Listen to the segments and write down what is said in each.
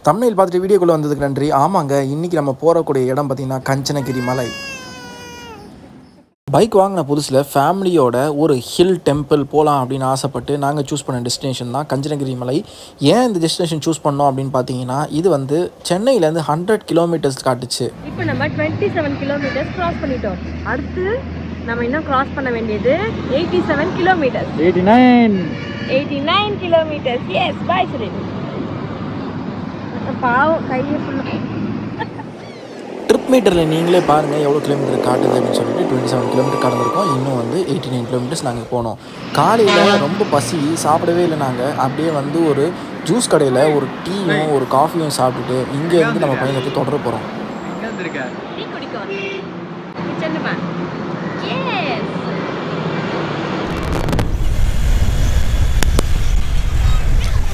தமிழில் பார்த்துட்டு வீடியோக்குள்ளே வந்ததுக்கு நன்றி. ஆமாங்க, இன்றைக்கி நம்ம போகக்கூடிய இடம் பார்த்திங்கன்னா கஞ்சனகிரி மலை. பைக் வாங்கின புதுசில் ஃபேமிலியோட ஒரு ஹில் டெம்பிள் போகலாம் அப்படின்னு ஆசைப்பட்டு நாங்கள் சூஸ் பண்ண டெஸ்டினேஷன் தான் கஞ்சனகிரி மலை. ஏன் இந்த டெஸ்டினேஷன் சூஸ் பண்ணோம் அப்படின்னு பார்த்தீங்கன்னா, இது வந்து சென்னையிலேருந்து 100 கிலோமீட்டர்ஸ் காட்டுச்சு. இப்போ நம்ம 27 கிலோமீட்டர்ஸ் கிராஸ் பண்ணிட்டோம். அடுத்து நம்ம இன்னும் கிராஸ் பண்ண வேண்டியது 87 கிலோமீட்டர்ஸ். 89 கிலோமீட்டர்ஸ். எஸ், பாய் சொல்லி. பாவம் கையை ஃபுல்லாக ட்ரிப் மீட்டரில் நீங்களே பாருங்கள் எவ்வளோ கிலோமீட்டர் காட்டுது அப்படின்னு சொல்லிட்டு 27 கிலோமீட்டர் கடந்திருக்கோம். இன்னும் வந்து 89 கிலோமீட்டர்ஸ் நாங்கள் போனோம். காலையில் ரொம்ப பசி, சாப்பிடவே இல்லை. நாங்கள் அப்படியே வந்து ஒரு ஜூஸ் கடையில் ஒரு டீயும் ஒரு காஃபியும் சாப்பிட்டுட்டு இங்கேருந்து நம்ம பயணத்தை தொடர போகிறோம்.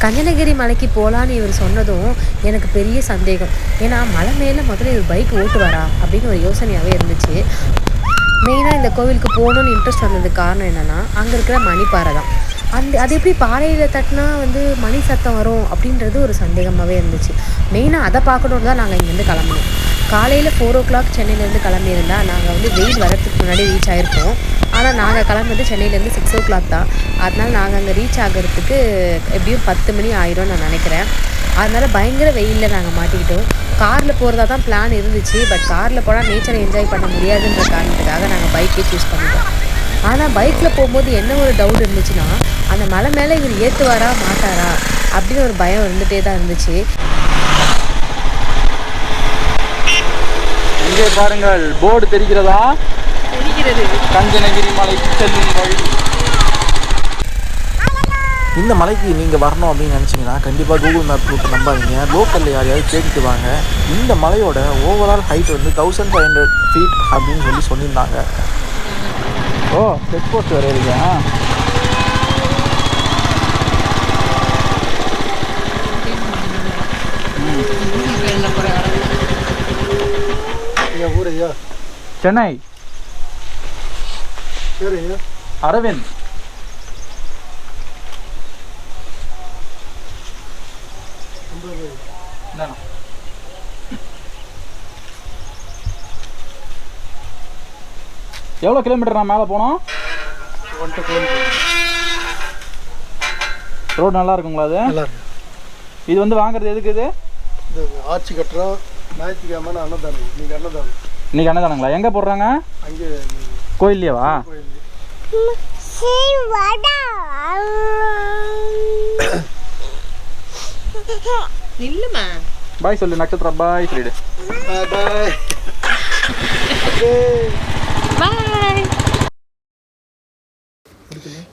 கஞ்சனகிரி மலைக்கு போகலான்னு இவர் சொன்னதும் எனக்கு பெரிய சந்தேகம். ஏன்னா மலை மேலே முதல்ல இவர் பைக் ஓட்டுவாரா அப்படின்னு ஒரு யோசனையாகவே இருந்துச்சு. மெயினாக இந்த கோவிலுக்கு போகணுன்னு இன்ட்ரெஸ்ட் வந்ததுக்கு காரணம் என்னென்னா, அங்கே இருக்கிற மணிப்பாறை தான். அது எப்படி பாறையில் தட்டினா வந்து மணி சத்தம் வரும் அப்படின்றது ஒரு சந்தேகமாகவே இருந்துச்சு. மெயினாக அதை பார்க்கணுன்னு தான் நாங்கள் இங்கேருந்து கிளம்பணும். காலையில் 4 o'clock சென்னையிலேருந்து கிளம்பியிருந்தால் நாங்கள் வந்து வெயில் வரத்துக்கு முன்னாடி ரீச் ஆகிருப்போம். ஆனால் நாங்கள் கிளம்புறது சென்னையிலேருந்து 6 o'clock தான். அதனால் நாங்கள் அங்கே ரீச் ஆகிறதுக்கு எப்படியும் 10 மணி ஆயிடும்னு நான் நினைக்கிறேன். அதனால் பயங்கர வெயிலில் நாங்கள் மாட்டிக்கிட்டோம். காரில் போகிறதா தான் பிளான் இருந்துச்சு. பட் காரில் போனால் நேச்சரை என்ஜாய் பண்ண முடியாதுன்ற காரணத்துக்காக நாங்கள் பைக்கே சூஸ் பண்ணிட்டோம். ஆனால் பைக்கில் போகும்போது என்ன ஒரு டவுட் இருந்துச்சுன்னா, அந்த மலை மேலே இவர் ஏற்றுவாரா மாட்டாரா அப்படின்னு ஒரு பயம் இருந்துகிட்டே தான் இருந்துச்சு. இங்கே பாருங்கள், போர்டு தெரிகிறதா? தெரிகிறது. கஞ்சனகிரி மலைக்கு செல்லும் வழி. இந்த மலைக்கு நீங்கள் வரணும் அப்படின்னு நினச்சிங்கன்னா கண்டிப்பாக கூகுள் மேப் ரூட் நம்பாதீங்க. லோக்கலில் யாரையாவது கேட்டுட்டு வாங்க. இந்த மலையோட ஓவரால் ஹைட் வந்து 1500 feet அப்படின்னு சொல்லியிருந்தாங்க. ஓ, செக் போஸ்ட் வேறு இருக்கா? சென்னை. அரவிந்த். எவ்வளோ கிலோமீட்டர் நான் மேலே போனோம்? 1 கிலோமீட்டர். ரோடு நல்லா இருக்குங்களா? அது நல்லா இருக்கு. இது வந்து வாங்குறது எதுக்கு? இது ஆட்சி கட்டுறோம். ஞாயிற்றுக்கிழமை அன்னதானம். இன்னைக்கு அன்னதானங்களா? எங்கே போடுறாங்க? அங்கே கோயில்லையேவா? இல்லைம்மா பாய் சொல்லு. நட்சத்திரா பாய் சொல்லிடு. பாய்.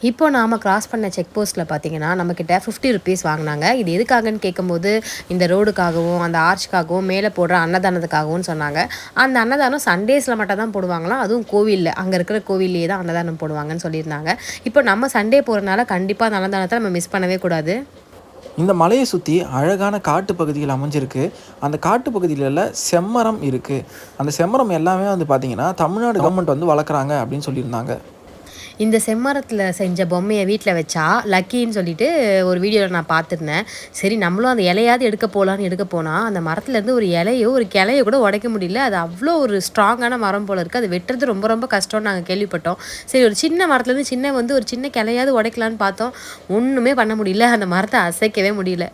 இப்போ நாம் கிராஸ் பண்ண செக் போஸ்ட்டில் பார்த்தீங்கன்னா நம்மக்கிட்ட 50 rupees வாங்கினாங்க. இது எதுக்காகன்னு கேட்கும்போது இந்த ரோடுக்காகவும் அந்த ஆர்ச்சுக்காகவும் மேலே போடுற அன்னதானத்துக்காகவும் சொன்னாங்க. அந்த அன்னதானம் சண்டேஸில் மட்டும் தான் போடுவாங்களாம். அதுவும் கோவிலில், அங்கே இருக்கிற கோவில்லையே தான் அன்னதானம் போடுவாங்கன்னு சொல்லியிருந்தாங்க. இப்போ நம்ம சண்டே போகிறனால கண்டிப்பாக அந்த அன்னதானத்தை நம்ம மிஸ் பண்ணவே கூடாது. இந்த மலையை சுற்றி அழகான காட்டு பகுதிகள் அமைஞ்சிருக்கு. அந்த காட்டு பகுதியில் செம்மரம் இருக்குது. அந்த செம்மரம் எல்லாமே வந்து பார்த்திங்கன்னா தமிழ்நாடு கவர்மெண்ட் வந்து வளர்க்குறாங்க அப்படின்னு சொல்லியிருந்தாங்க. இந்த செம்மரத்தில் செஞ்ச பொம்மையை வீட்டில் வச்சா லக்கின்னு சொல்லிட்டு ஒரு வீடியோவில் நான் பார்த்துருந்தேன். சரி நம்மளும் அந்த இலையாவது எடுக்க போனால் அந்த மரத்துலேருந்து ஒரு இலையோ ஒரு கிளையோ கூட உடைக்க முடியல. அது அவ்வளோ ஒரு ஸ்ட்ராங்கான மரம் போல் இருக்குது. அது வெட்டுறது ரொம்ப ரொம்ப கஷ்டம்னு நாங்கள் கேள்விப்பட்டோம். சரி ஒரு சின்ன மரத்துலேருந்து ஒரு சின்ன கிளையாவது உடைக்கலான்னு பார்த்தோம். ஒன்றுமே பண்ண முடியல. அந்த மரத்தை அசைக்கவே முடியல.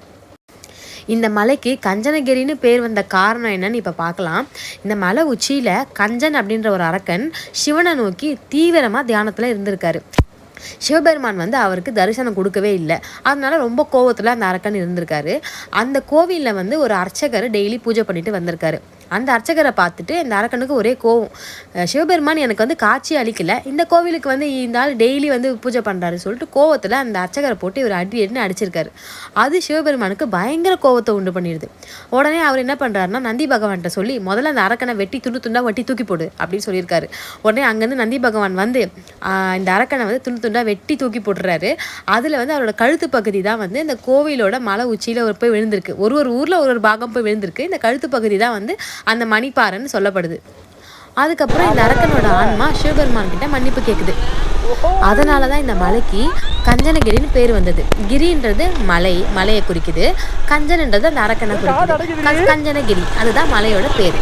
இந்த மலைக்கு கஞ்சனகிரின்னு பேர் வந்த காரணம் என்னன்னு இப்போ பார்க்கலாம். இந்த மலை உச்சியில் கஞ்சன் அப்படின்ற ஒரு அரக்கன் சிவனை நோக்கி தீவிரமாக தியானத்தில் இருந்திருக்காரு. சிவபெருமான் வந்து அவருக்கு தரிசனம் கொடுக்கவே இல்லை. அதனால ரொம்ப கோவத்தில் அந்த அரக்கன் இருந்திருக்காரு. அந்த கோவிலில் வந்து ஒரு அர்ச்சகர் டெய்லி பூஜை பண்ணிட்டு வந்திருக்காரு. அந்த அர்ச்சகரை பார்த்துட்டு இந்த அரக்கனுக்கு ஒரே கோவம். சிவபெருமான் எனக்கு வந்து காட்சி அளிக்கலை, இந்த கோவிலுக்கு வந்து இந்த ஆள் டெய்லி வந்து பூஜை பண்ணுறாரு சொல்லிட்டு கோவத்தில் அந்த அர்ச்சகரை போட்டு இவர் அடின்னு அடிச்சிருக்காரு. அது சிவபெருமானுக்கு பயங்கர கோவத்தை உண்டு பண்ணிடுது. உடனே அவர் என்ன பண்ணுறாருன்னா நந்தி பகவான்கிட்ட சொல்லி முதல்ல அந்த அரக்கனை வெட்டி துண்டாக வெட்டி தூக்கி போடு அப்படின்னு சொல்லியிருக்காரு. உடனே அங்கேருந்து நந்தி பகவான் வந்து இந்த அரக்கனை வந்து துண்டாக வெட்டி தூக்கி போட்டுறாரு. அதில் வந்து அவரோட கழுத்து பகுதி தான் வந்து இந்த கோவிலோட மலை உச்சியில் போய் விழுந்திருக்கு. ஒரு ஊரில் ஒரு பாகம் போய் விழுந்திருக்கு. இந்த கழுத்து பகுதி தான் வந்து அந்த மணிப்பாறைன்னு சொல்லப்படுது. அதுக்கப்புறம் இந்த அரக்கனோட ஆன்மா சிவபெருமான் கிட்ட மன்னிப்பு கேட்குது. அதனால தான் இந்த மலைக்கு கஞ்சனகிரின்னு பேர் வந்தது. கிரின்றது மலையை குறிக்குது, கஞ்சன்ன்றது அந்த அரக்கனை குறிக்குது. கஞ்சனகிரி அதுதான் மலையோட பேர்.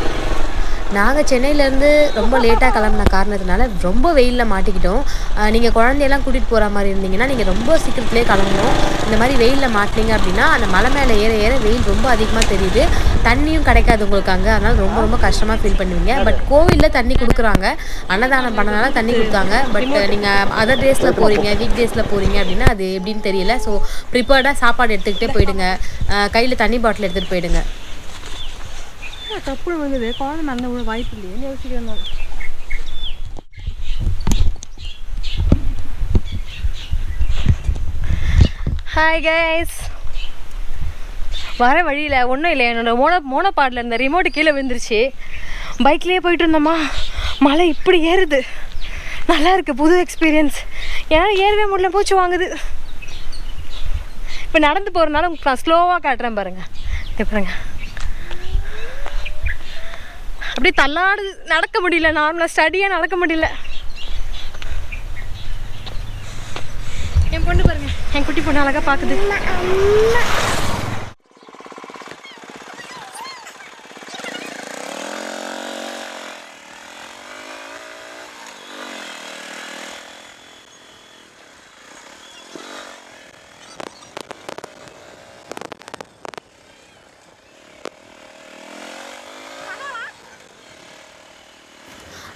நாங்கள் சென்னையிலேருந்து ரொம்ப லேட்டாக கிளம்புன காரணத்தினால ரொம்ப வெயிலில் மாட்டிக்கிட்டோம். நீங்கள் குழந்தையெல்லாம் கூட்டிகிட்டு போகிற மாதிரி இருந்தீங்கன்னா நீங்கள் ரொம்ப சீக்கிரத்துலேயே கிளம்பணும். இந்த மாதிரி வெயிலில் மாட்டினீங்க அப்படின்னா அந்த மலை மேலே ஏற வெயில் ரொம்ப அதிகமாக தெரியுது, தண்ணியும் கிடைக்காது உங்களுக்கு அங்கே. அதனால் ரொம்ப கஷ்டமாக ஃபீல் பண்ணுவீங்க. பட் கோவிலில் தண்ணி கொடுக்குறாங்க, அன்னதானம் பண்ணனால தண்ணி கொடுத்தாங்க. பட் நீங்கள் அதர் டேஸில் போகிறீங்க, வீக் டேஸில் போகிறீங்க அப்படின்னா அது எப்படின்னு தெரியல. ஸோ ப்ரிப்பேர்டாக சாப்பாடு எடுத்துக்கிட்டே போயிடுங்க, கையில் தண்ணி பாட்டில் எடுத்துகிட்டு போயிடுங்க. தப்பு வந்தது குழந்தை நடந்த கூட வாய்ப்பு இல்லையே யோசிக்கிறேன். ஹாய் கைஸ், வர வழியில் ஒன்றும் இல்லை, என்னோட மோனோபாடில் இருந்த ரிமோட்டு கீழே விழுந்துருச்சு. பைக்லேயே போயிட்டு இருந்தோமா, மலை இப்படி ஏறுது, நல்லா இருக்குது, புது எக்ஸ்பீரியன்ஸ். ஏன்னா ஏறவே முடியல, பூச்சி வாங்குது. இப்போ நடந்து போகிறதுனால நான் ஸ்லோவாக காட்டுறேன் பாருங்கள். பாருங்க அப்படியே தள்ளாடுது, நடக்க முடியல, நார்மலாக ஸ்டடியாக நடக்க முடியல. என் பொண்ணு பாருங்க, என் குட்டி பொண்ணு அழகாக பார்க்குது.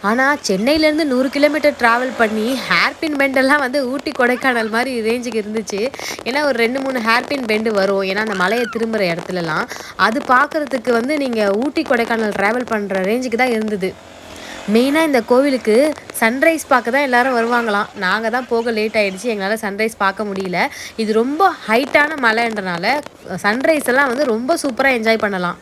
ஆனால் சென்னையிலேருந்து 100 கிலோமீட்டர் ட்ராவல் பண்ணி ஹேர்பின் பெண்டெல்லாம் வந்து ஊட்டி கொடைக்கானல் மாதிரி ரேஞ்சுக்கு இருந்துச்சு. ஏன்னா ஒரு 2-3 ஹேர்பின் பெண்டு வரும், ஏன்னா அந்த மலையை திரும்புகிற இடத்துலலாம். அது பார்க்குறதுக்கு வந்து நீங்கள் ஊட்டி கொடைக்கானல் ட்ராவல் பண்ணுற ரேஞ்சுக்கு தான் இருந்தது. மெயினாக இந்த கோவிலுக்கு சன்ரைஸ் பார்க்க தான் எல்லோரும் வருவாங்களாம். நாங்கள் தான் போக லேட் ஆகிடுச்சு, எங்களால் சன்ரைஸ் பார்க்க முடியல. இது ரொம்ப ஹைட்டான மலைன்றனால சன்ரைஸ் எல்லாம் வந்து ரொம்ப சூப்பராக என்ஜாய் பண்ணலாம்.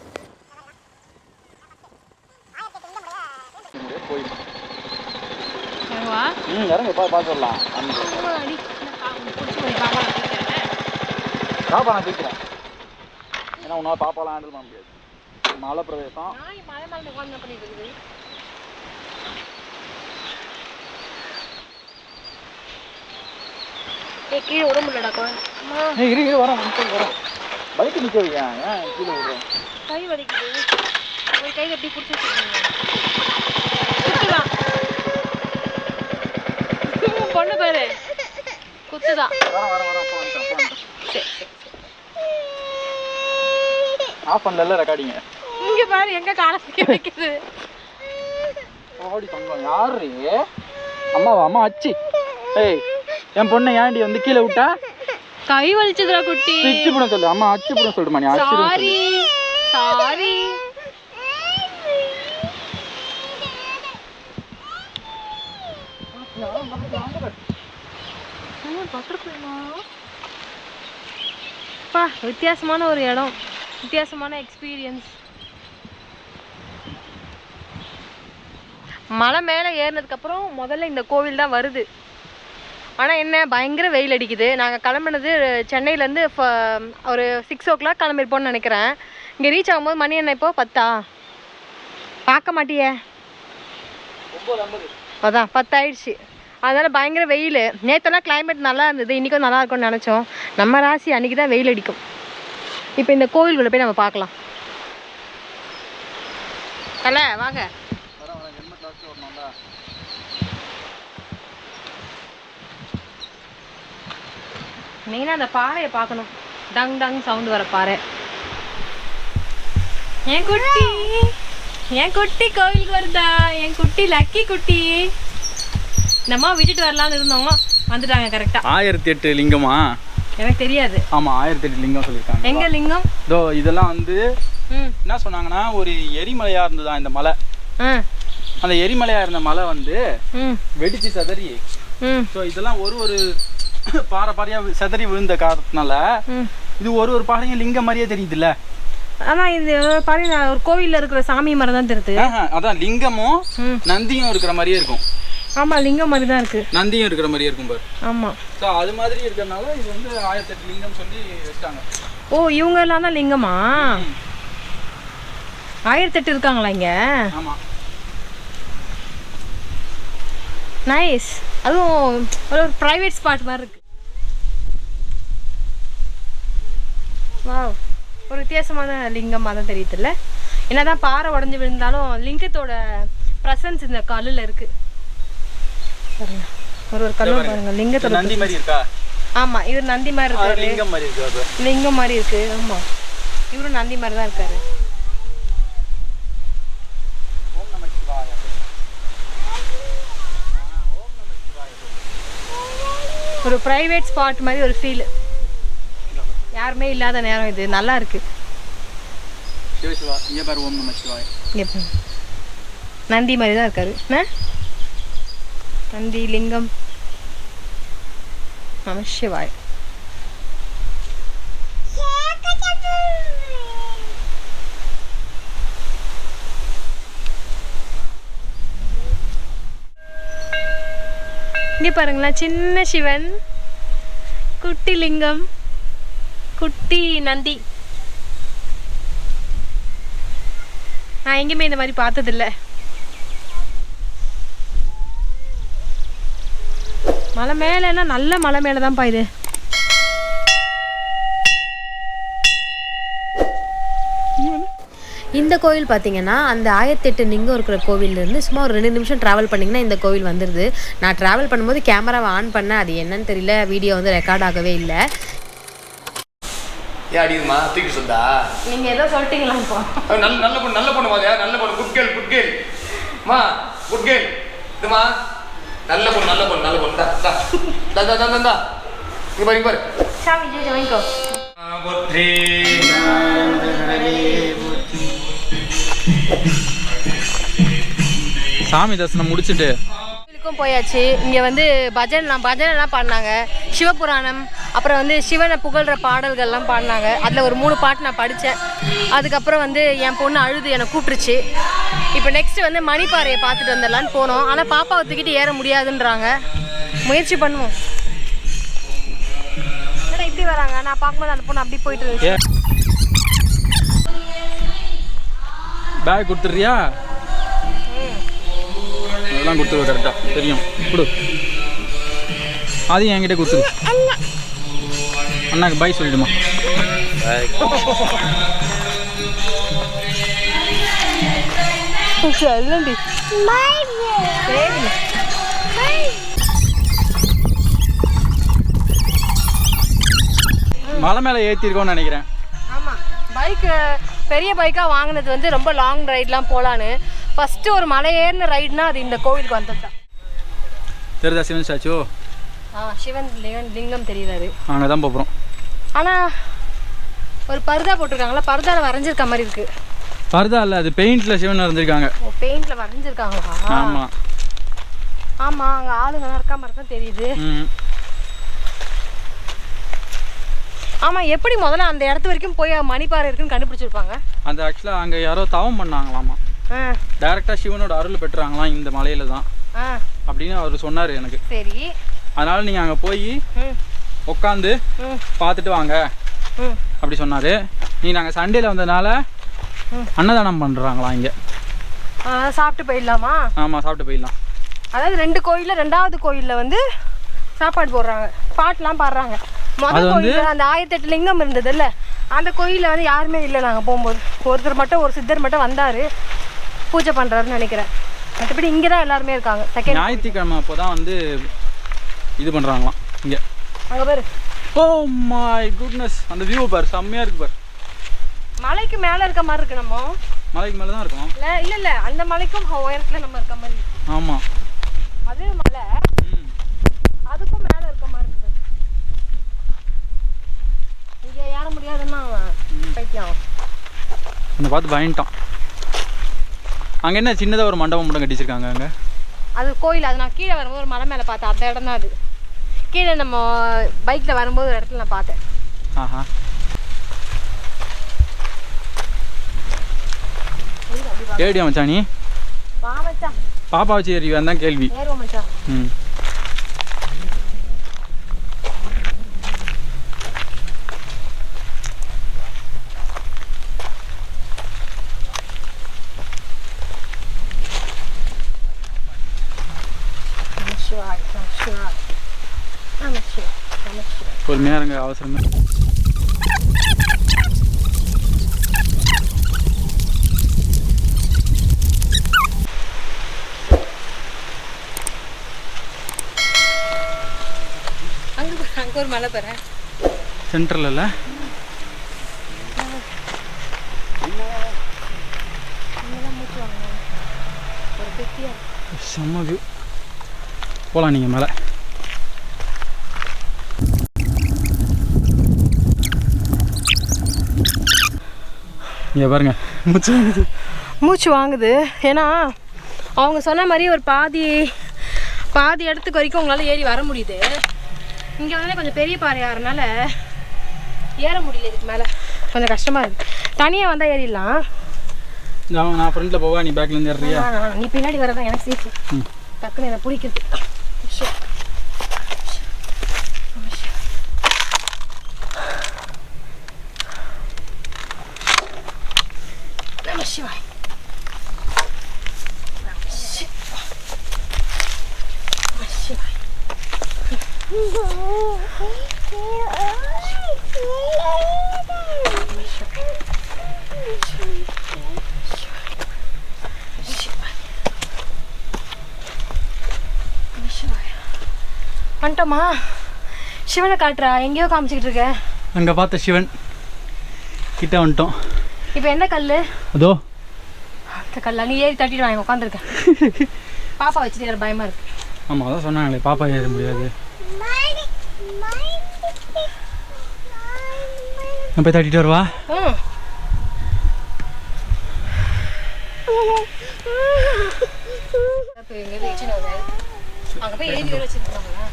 பார்த்துடலாம். பாப்பா நான் தூக்கிறேன், ஏன்னா உன்னால் பாப்பாலாம் ஹேண்டில் பண்ண முடியாது, மலை பிரதேசம். கீழே விட முடியலடா, இரு வரேன், வரேன். பைக்கு நிற்க வையா, ஏன் கீழே விடுறேன்? கை வலிக்குது, ஒரு கையில் எப்படி பிடிச்சி வச்சுருக்கீங்க? குத்துதான் பொண்ணு பாரு, குத்துதான். ஆஃப் பண்ணல ரெக்கார்டிங்க. இங்கே பாரு, எங்கே காலத்துக்கு வைக்குது. ஓடி சொந்தம் யாரு? அம்மாவா? அம்மா அச்சி. ஏய், என் பொண்ணை ஏன்டி வந்து கீழே விட்டா? கை வலிச்சதுடா குட்டி. அச்சு புட சொல்லு, அம்மா அச்சு புட சொல்லுமா? நீ அச்சு. Sorry sorry. பா, வித்தியாசமான ஒரு இடம், வித்தியாசமான எக்ஸ்பீரியன்ஸ். மலை மேலே ஏறினதுக்கப்புறம் முதல்ல இந்த கோவில் தான் வருது. ஆனால் என்ன, பயங்கர வெயில் அடிக்குது. நாங்கள் கிளம்புனது சென்னையிலேருந்து ஒரு 6 o'clock கிளம்பிருப்போம்னு நினைக்கிறேன். இங்கே ரீச் ஆகும்போது மணி என்ன இப்போ 10 பார்க்க மாட்டியே, அதான் 10 ஆயிடுச்சு. அதனால் பயங்கர வெயில். நேற்றெல்லாம் கிளைமேட் நல்லா இருந்தது, இன்றைக்கும் நல்லா இருக்கும்னு நினச்சோம். நம்ம ராசி அன்றைக்கி தான் வெயில் அடிக்கும். இப்போ இந்த கோவில்குள்ளே போய் நம்ம பார்க்கலாம். தலை வாங்க. மெயினாக அந்த பாறையை பார்க்கணும், டங் டங் சவுண்டு வர பாறை. என் குட்டி கோவிலுக்கு வருதா, என் குட்டி லக்கி குட்டி. நம்ம விட்டுட்டு வரலாம்னு இருந்தோம், வந்துட்டாங்க கரெக்டாக. 1008 லிங்கமா? எனக்கு தெரியாது. ஆமாம், 1008 லிங்கம் சொல்லியிருக்காங்க. எங்க லிங்கம்? இதோ இதெல்லாம் வந்து என்ன சொன்னாங்கன்னா, ஒரு எரிமலையாக இருந்ததா இந்த மலை. அந்த எரிமலையாக இருந்த மலை வந்து வெடிச்சு சதறி, ஸோ இதெல்லாம் ஒரு பாறையாக சதறி விழுந்த காரணத்தினால இது ஒரு பாறையும் லிங்கம் மாதிரியே தெரியுதுல்ல. ஆனால் இது பாரு, ஒரு கோவிலில் இருக்கிற சாமி மரம் தான் தெரியுது. அதான் லிங்கமும் நந்தியும் இருக்கிற மாதிரியே இருக்கும். ஆமாம், லிங்கம் மாதிரி தான் இருக்குது, நந்தியும் இருக்கிற மாதிரியே இருக்கும் பாரு. ஆமாம், ஸோ அது மாதிரி இருக்கிறதுனால இது வந்து 1008 லிங்கம் சொல்லி வச்சிட்டாங்க. ஓ, இவங்க எல்லாம் தான் லிங்கமா? 1008 இருக்காங்களா இங்கே? ஆமாம், நைஸ். அதுவும் ஒரு ப்ரைவேட் ஸ்பாட் மாதிரி இருக்கு. வாவ், ஒரு வித்தியாசமான லிங்கமாக தான் தெரியுதுல்ல. என்னதான் பாறை உடஞ்சி விழுந்தாலும் லிங்கத்தோட ப்ரெசன்ஸ் இந்த கல்லில் இருக்கு. பாருங்க, ஒரு கல்லு பாருங்க, லிங்கத்தோட நந்தி மாதிரி இருக்கா? ஆமாம், இவர் நந்தி மாதிரி இருக்காரு. லிங்கம் மாதிரி இருக்கு. லிங்கம் மாதிரி இருக்கு. ஆமாம், இவரும் நந்தி மாதிரி தான் இருக்காரு. ஒரு ப்ரைவேட் ஸ்பாட் மாதிரி ஒரு ஃபீல். யாருமே இல்லாத நேரம் இது, நல்லா இருக்கு. இங்கே பாரு, ஓம் நம சிவாய. இங்கே நந்தி மாதிரி தான் இருக்காரு. நந்தி லிங்கம் நம சிவாய. இங்கே பாருங்களேன், சின்ன சிவன், குட்டி லிங்கம், குட்டி நந்தி. நான் எங்கேயுமே இந்த மாதிரி பார்த்ததில்ல. மலை மேலேன்னா நல்ல மலை மேலே தான்ப்பா இது. இந்த கோவில் பார்த்தீங்கன்னா அந்த 1008 லிங்கம் இருக்கிற கோவிலேருந்து சும்மா ஒரு 2 நிமிஷம் ட்ராவல் பண்ணிங்கன்னா இந்த கோவில் வந்துடுது. நான் ட்ராவல் பண்ணும்போது கேமராவை ஆன் பண்ணேன், அது என்னன்னு தெரியல, வீடியோ வந்து ரெக்கார்ட் ஆகவே இல்லை. ஏன் அடிக்குதுமா? தூக்கி சொல்லுதா? நீங்கள் ஏதோ சொல்லிட்டீங்களா? இப்போ நல்ல பொண்ணு மாதிரியா? நல்ல பொண்ணு, குட் கேர்ள் மா, குட் கேர்ள். இதுமா நல்ல பொண்ணு தா இங்க பாரு சாமி ஜெய் வாங்கிக்கோ. போற்றி. சாமி தரிசனம் முடிச்சுட்டு கோயிலுக்கும் போயாச்சு. இங்கே வந்து பஜனைலாம் பாடினாங்க, சிவபுராணம், அப்புறம் வந்து சிவனை புகழ்கிற பாடல்கள்லாம் பாடினாங்க. அதில் ஒரு 3 பாட்டு நான் படித்தேன். அதுக்கப்புறம் வந்து என் பொண்ணு அழுது என்னை கூப்பிட்டுருச்சு. இப்போ நெக்ஸ்ட்டு வந்து மணிப்பாறையை பார்த்துட்டு வந்துடலான்னு போனோம். ஆனால் பாப்பாவை தூக்கிட்டு ஏற முடியாதுன்றாங்க. முயற்சி பண்ணுவோம். ஏன்னா இப்படி வராங்க, நான் பார்க்கும்போது அந்த பொண்ணு அப்படி போயிட்டு இருந்துச்சு. பேக் கொடுத்துட்றியா? அதெல்லாம் கொடுத்துருவோம், கரெக்டாக தெரியும். கொடு, அதையும் என்கிட்ட கொடுத்துரு. அண்ணாக்கு பாய் சொல்லிடுமா? இல்லைண்டி, மலை மேலே ஏற்றிருக்கோன்னு நினைக்கிறேன். ஆமாம், பைக்கு பெரிய பைக்காக வாங்கினது வந்து ரொம்ப லாங் ரைட்லாம் போகலான்னு. ஃபஸ்ட்டு ஒரு மலை ஏறின ரைடுனா அது இந்த கோவிலுக்கு வந்தது தான். தெரியுதா சிவன் ஸ்டாச்சு? சிவன் லிங்கம் தெரியுறாரு. அங்கே தான் போகிறோம். ஆனால் ஒரு பர்தா போட்டிருக்காங்களா, பர்தாவில் வரைஞ்சிருக்க மாதிரி இருக்கு. பர்தா இல்லை, அது பெயிண்டில் சிவன் வரைஞ்சிருக்காங்க. ஓ, பெயிண்டில் வரைஞ்சிருக்காங்களா? ஆமாம் ஆமாம், அங்கே ஆளுங்கெல்லாம் இருக்க மாதிரி தான் தெரியுது. ஆமாம், எப்படி முதல்ல அந்த இடத்து வரைக்கும் போய் மணிப்பாறை இருக்குன்னு கண்டுபிடிச்சிருப்பாங்க? அந்த ஆக்சுவலாக அங்கே யாரோ தவம் பண்ணாங்களாமா, டைரெக்டாக சிவனோட அருள் பெற்றாங்களாம் இந்த மலையில தான் அப்படின்னு அவர் சொன்னார் எனக்கு. சரி, அதனால் நீங்கள் அங்கே போய் உட்காந்து பார்த்துட்டு வாங்க அப்படி சொன்னார். நாங்கள் சண்டேல வந்ததுனால அன்னதானம் பண்ணுறாங்களாம் இங்கே. சாப்பிட்டு போயிடலாமா? ஆமாம், சாப்பிட்டு போயிடலாம். அதாவது 2 கோயிலில் 2வது கோயிலில் வந்து சாப்பாடு போடுறாங்க, பாட்டுலாம் பாடுறாங்க. முதல் கோயிலில் அந்த 1008 லிங்கம் இருந்ததுல்ல, அந்த கோயிலில் வந்து யாருமே இல்லை. நாங்கள் போகும்போது ஒருத்தர் மட்டும், ஒரு சித்தர் மட்டும் வந்தார், பூஜை பண்ணுறாருன்னு நினைக்கிறேன். மற்றபடி இங்கே தான் எல்லாருமே இருக்காங்க. செகண்ட் ஞாயிற்றுக்கிழமை அப்போ தான் வந்து இது பண்ணுறாங்களாம் இங்கே. அங்கே பாரு, ஓ மை குட்னஸ், அந்த வியூ பாரு, செம்மையாக இருக்கு பாரு. மலைக்கு மேலே இருக்க மாதிரி இருக்கு. நம்ம மலைக்கு மேலே தான் இருக்கோம். இல்லை அந்த மலைக்கும் உயரத்தில் நம்ம இருக்க மாதிரி. ஆமாம், அது மலை, அதுக்கும் மேலே இருக்க மாதிரி இருக்குது. இங்கே ஏற முடியாதுன்னா பைத்தியம். அந்த பார்த்து பயன்ட்டான். அங்கே என்ன சின்னதாக ஒரு மண்டபம் மட்டும் கட்டிச்சிருக்காங்க அங்கே. அது கோயில். அது நான் கீழே வரும்போது ஒரு மலை மேலே பார்த்தேன், அந்த இடம் தான் அது. கீழே நம்ம பைக்கில் வரும்போது ஒரு இடத்துல நான் பார்த்தேன். ஆஹா, ஏடியா மச்சா நீ? வா மச்சா, பாப்பா வச்சு ஏறிவான் தான் கேள்வி. ஏறுவோம் மச்சா. பொறுமையாக இருங்க, அவசரமே. அங்கே ஒரு மலை பெறேன் சென்ட்ரல் இல்லை, செம்ம வியூ. போகலாம் நீங்கள் மேலே. இங்கே பாருங்க, மூச்சு வாங்குது. ஏன்னா அவங்க சொன்ன மாதிரி ஒரு பாதி இடத்துக்கு வரைக்கும் உங்களால் ஏறி வர முடியுது. இங்கே வந்து கொஞ்சம் பெரிய பாறையாகிறதுனால ஏற முடியல. இதுக்கு மேலே கொஞ்சம் கஷ்டமாக இருக்குது. தனியாக வந்தால் ஏறிடலாம். நான் ஃப்ரண்ட்டில் போவா, நீ பேக்லேருந்து ஏறியா? நீ பின்னாடி வரதான் எனக்கு சேஃப். டக்குன்னு என்னை பிடிக்கிறது. சிவாய் வந்துட்டோமா? சிவனை காட்டுறா, எங்கேயோ காமிச்சிக்கிட்டு இருக்க. அங்கே பார்த்த சிவன் கிட்ட வந்துட்டோம். இப்போ எந்த கல்? அதோ அந்த கல். நீ ஏறி தட்டிட்டு வாங்க, உட்காந்துருக்கேன். பாப்பா வச்சுட்டு ஏற பயமா இருக்கு. ஆமாம், அதான் சொன்னாங்களே பாப்பா ஏற முடியாது. நான் போய் தட்டிட்டு வருவா. அங்கே போய் ஏறி வேற வச்சுருக்காங்களா?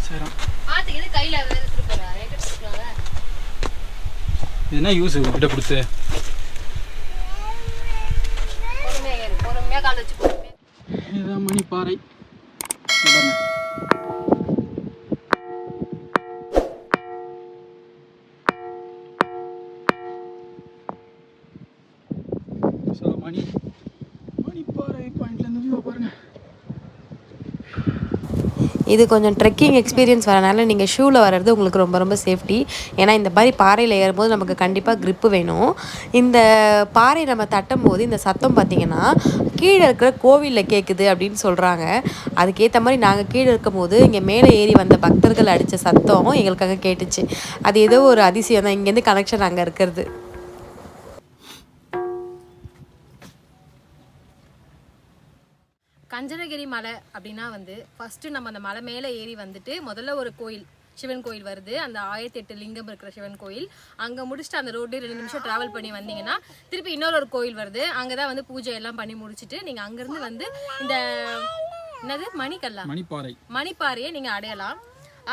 சரி, ஆத்துக்கு கையில் வேற எடுத்துருப்பாங்க. இது என்ன யூஸ் கிட்ட கொடுத்து? பொறுமையாக கால் வச்சு போடுங்க. இதுதான் மணிப்பாறை. மணிப்பாறை பாயிண்ட்லேருந்து வியூ பாருங்க. இது கொஞ்சம் ட்ரெக்கிங் எக்ஸ்பீரியன்ஸ் வரனால நீங்கள் ஷூவில் வர்றது உங்களுக்கு ரொம்ப ரொம்ப சேஃப்டி. ஏன்னா இந்த மாதிரி பாறையில் ஏறும்போது நமக்கு கண்டிப்பாக க்ரிப்பு வேணும். இந்த பாறை நம்ம தட்டும் போது இந்த சத்தம் பார்த்திங்கன்னா கீழே இருக்கிற கோவிலில் கேட்குது அப்படின்னு சொல்கிறாங்க. அதுக்கேற்ற மாதிரி நாங்கள் கீழே இருக்கும்போது இங்கே மேலே ஏறி வந்த பக்தர்கள் அடித்த சத்தம் எங்களுக்கு அங்கே கேட்டுச்சு. அது ஏதோ ஒரு அதிசயம் தான், இங்கேருந்து கனெக்ஷன் அங்கே இருக்கிறது. கஞ்சனகிரி மலை அப்படின்னா வந்து ஃபஸ்ட்டு நம்ம அந்த மலை மேலே ஏறி வந்துட்டு முதல்ல ஒரு கோயில், சிவன் கோயில் வருது. அந்த 1008 லிங்கம் இருக்கிற சிவன் கோயில். அங்கே முடிச்சுட்டு அந்த ரோடு 2 நிமிஷம் ட்ராவல் பண்ணி வந்தீங்கன்னா திருப்பி இன்னொரு கோயில் வருது. அங்கே தான் வந்து பூஜை எல்லாம் பண்ணி முடிச்சுட்டு நீங்கள் அங்கேருந்து வந்து இந்த என்னது மணிப்பாறையை நீங்கள் அடையலாம்.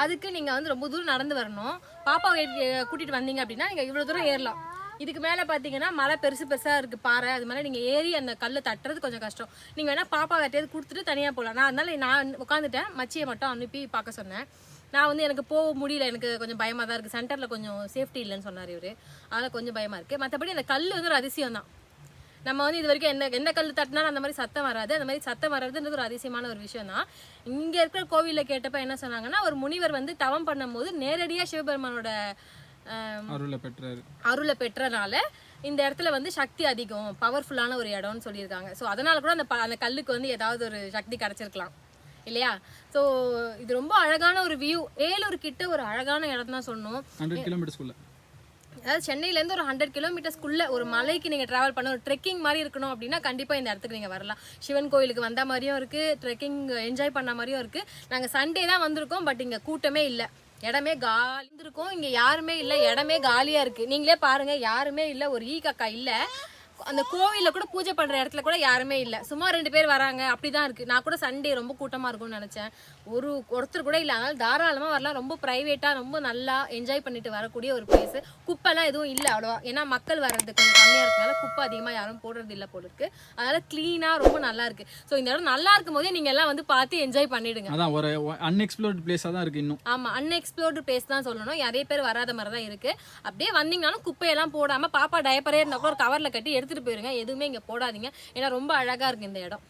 அதுக்கு நீங்கள் வந்து ரொம்ப தூரம் நடந்து வரணும். பாப்பாவை கூட்டிகிட்டு வந்தீங்க அப்படின்னா நீங்கள் இவ்வளோ தூரம் ஏறலாம். இதுக்கு மேலே பார்த்தீங்கன்னா மலை பெருசாக இருக்குது, பாறை. அது மேலே நீங்கள் ஏறி அந்த கல்லை தட்டுறது கொஞ்சம் கஷ்டம். நீங்கள் வேணால் பாப்பா யார்ட்டையாவது கொடுத்துட்டு தனியாக போகலாம். நான் உட்காந்துட்டேன், மச்சியை மட்டும் அனுப்பி பார்க்க சொன்னேன். நான் வந்து எனக்கு போக முடியல, எனக்கு கொஞ்சம் பயமாக தான் இருக்குது. சென்டரில் கொஞ்சம் சேஃப்டி இல்லைன்னு சொன்னார் இவர். அதனால் கொஞ்சம் பயமாக இருக்குது. மற்றபடி அந்த கல் வந்து ஒரு அதிசயம் தான். நம்ம வந்து இது வரைக்கும் எந்த கல் தட்டினாலும் அந்த மாதிரி சத்தம் வராது. அந்த மாதிரி சத்தம் வர்றதுன்றது ஒரு அதிசயமான ஒரு விஷயம் தான். இங்கே இருக்கிற கோவிலில் கேட்டப்போ என்ன சொன்னாங்கன்னா, ஒரு முனிவர் வந்து தவம் பண்ணும்போது நேரடியாக சிவபெருமானோட அருளை பெற்றனால இந்த இடத்துல வந்து சக்தி அதிகம், பவர்ஃபுல்லான ஒரு இடம்னு சொல்லியிருக்காங்க. ஸோ அதனால கூட அந்த கல்லுக்கு வந்து ஏதாவது ஒரு சக்தி கிடைச்சிருக்கலாம் இல்லையா? ஸோ இது ரொம்ப அழகான ஒரு வியூ. ஏலூர் கிட்ட ஒரு அழகான இடம் தான் சொன்னோம். 100 கிலோமீட்டர்ஸ்குள்ள, அதாவது சென்னையிலேருந்து ஒரு 100 கிலோமீட்டர்ஸ்க்குள்ளே ஒரு மலைக்கு நீங்கள் ட்ராவல் பண்ண ஒரு ட்ரெக்கிங் மாதிரி இருக்கணும் அப்படின்னா கண்டிப்பாக இந்த இடத்துக்கு நீங்கள் வரலாம். சிவன் கோயிலுக்கு வந்த மாதிரியும் இருக்குது, ட்ரெக்கிங் என்ஜாய் பண்ண மாதிரியும் இருக்குது. நாங்கள் சண்டே தான் வந்திருக்கோம், பட் இங்கே கூட்டமே இல்லை, இடமே காலி இருக்கும். இங்கே யாருமே இல்லை, இடமே காலியாக இருக்குது. நீங்களே பாருங்கள், யாருமே இல்லை, ஒரு ஈ கக்கா இல்லை. அந்த கோவிலில் கூட பூஜை பண்ணுற இடத்துல கூட யாருமே இல்லை, சும்மா 2 பேர் வராங்க, அப்படி தான் இருக்குது. நான் கூட சண்டே ரொம்ப கூட்டமாக இருக்கும்னு நினச்சேன், ஒருத்தர் கூட இல்லை. அதனால் தாராளமாக வரலாம். ரொம்ப ப்ரைவேட்டாக ரொம்ப நல்லா என்ஜாய் பண்ணிட்டு வரக்கூடிய ஒரு பிளேஸு. குப்பைலாம் எதுவும் இல்லை அவ்வளோவா, ஏன்னா மக்கள் வர்றது கொஞ்சம் கம்மியாக இருக்கனால குப்பை அதிகமாக யாரும் போடுறது இல்லை போல இருக்குது. அதனால் க்ளீனாக ரொம்ப நல்லா இருக்குது. ஸோ இந்த இடம் நல்லா இருக்கும் போதே நீங்கள் எல்லாம் வந்து பார்த்து என்ஜாய் பண்ணிடுங்க. அதான் ஒரு அன்எக்ஸ்ப்ளோர்டு பிளேஸாக தான் இருக்குது இன்னும். ஆமாம், அன்எக்ஸ்ப்ளோர்டு பிளேஸ் தான் சொல்லணும். நிறைய பேர் வராத மாதிரி தான் இருக்குது. அப்படியே வந்தீங்கன்னாலும் குப்பையெல்லாம் போடாமல் பாப்பா டயப்பரே இருந்தால் கூட ஒரு கவரில் கட்டி எடுத்துகிட்டு போயிருங்க. எதுவுமே இங்கே போடாதீங்க, ஏன்னா ரொம்ப அழகாக இருக்குது இந்த இடம்.